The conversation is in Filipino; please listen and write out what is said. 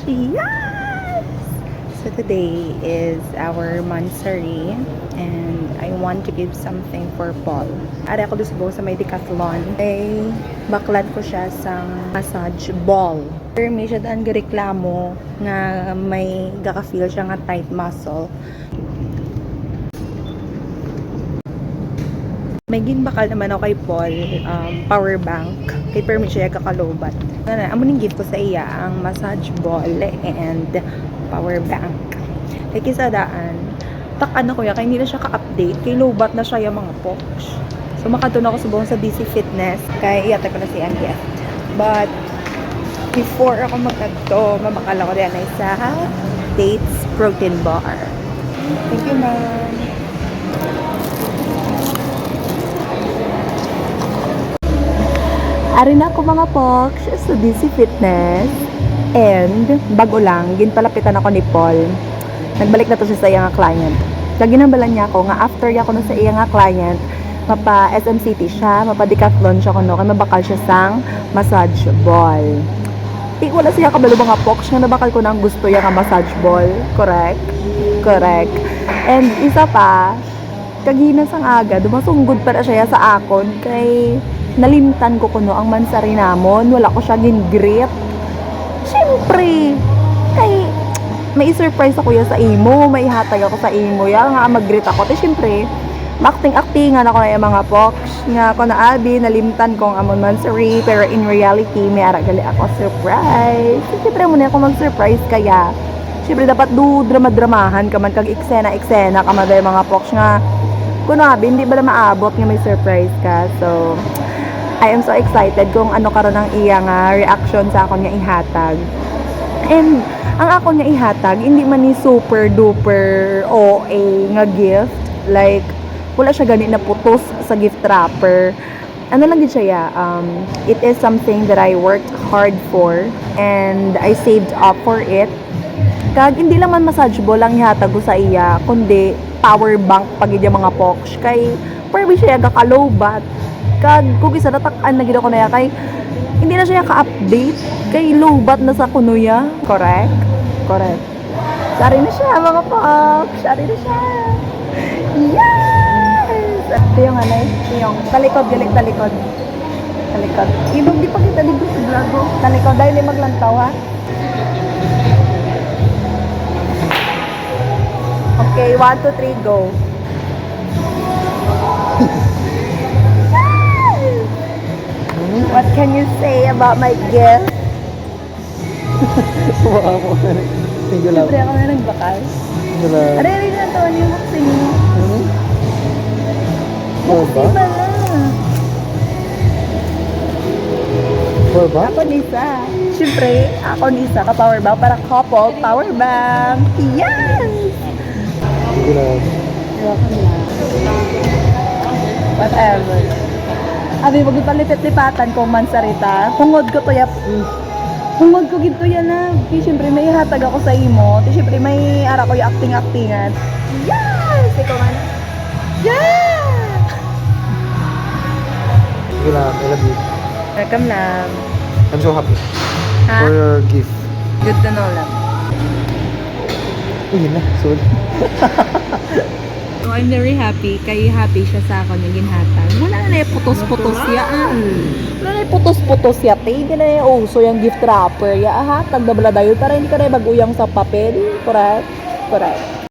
Yes! So today is our Mansari and I want to give something for Paul. Ari ako doon sa may Decathlon. Ay baklat ko siya sa massage ball. Pero may siya daan gareklamo nga may gaka-feel siya nga tight muscle. May ginbakal naman ako kay Paul, power bank. Kay permit siya kakalobat. Amo ning gift ko sa iya ang massage ball and power bank. Kay kisadaan, takan ako ya kay hindi na siya ka-update. Kay lobat na siya yung mga poks. So makadun ako subong sa DC Fitness. Kay iyata ko na siya ang gift. But before ako magkagto, mamakala ko din ay sa Dates Protein Bar. Thank you, ma'am. Ari na ako mga poks sa DC Fitness and bago lang, ginpalapitan ako ni Paul. Nagbalik na to siya sa iya nga client. Lagi nambalan niya ako nga after niya ako na sa iya nga client, mapa SM City siya, mapa Decathlon siya kuno, kay mabakal siya sang massage ball. Di wala siya kabalo mga poks nga nabakal ko nang gusto ya nga massage ball. Correct? Correct. And isa pa, kagina sang aga, dumasunggod para siya sa akon kay nalimtan ko kuno ang mansari namon, wala ko siya gin-greet. Siyempre, kay may surprise ako ya sa imo, may hatag ako sa imo ya nga mag-greet ako. Te siyempre, acting-actingan ako na yung mga poks nga ako na abi, nalimtan ko ang amon mansari, pero in reality, may aragali ako surprise. Siyempre mo na ako mag-surprise kaya. Siyempre dapat drama-dramahan ka man, kag eksena-eksena ka man yung mga poks nga kuno abi, hindi ba na maabot nga may surprise ka. So, I am so excited kung ano karon ang iya nga reaction sa akon nga ihatag. And ang akon nga ihatag hindi man ni super duper OA nga gift. Like wala siya gani na putos sa gift wrapper. Ano lang gid siya, it is something that I worked hard for and I saved up for it. Kag hindi lang man massage ball lang ihatag ko sa iya, kundi power bank pagid yung mga poks kay perbi siya gakalobat. Kag kung isa natakan na gid ako na kay hindi na siya ka-update kay lowbat na sa kunuya. Correct? Correct. Sari na siya mga pops. Sari na siya. Yes! Ito yung anay. Ito yung talikod. Talikod. Ilog di pa kita dito sa vlog. Talikod. Dahil maglantaw ha. Okay, 1, 2, 3, go. What can you say about my gift? Wow, thank you, love. Siyempre ako na nagbakal. Wala. Ari na ito, ano yung boxing mo? Four ba? Boxing ba na? Four ba? Ako nisa. Siyempre, ako nisa ka power bank para couple power bank. Yes! Thank you, love. Welcome na. Whatever. Abi, wag ipalipit-lipatan kung mansarita. Hungod ko to yap. Hungod ko gito yan na. Siyempre may hatag ako sa imo. Siyempre may ara ko yung acting-actingan. Yes! Ikaw man. Yeah! Thank you, love. I love you. Welcome lang. I'm so happy Ha? for your gift. Good to know lang. Uy, yun na. Sorry. So, I'm very happy. Kay happy siya sa akin yung ginhatag. Wala na yung putos-putos yan. Wala na yung putos-putos yan. Hindi na yung uso yung gift wrapper. Ya, hatag na bala dayo. Para hindi ka na maguyang sa papel. Correct? Correct.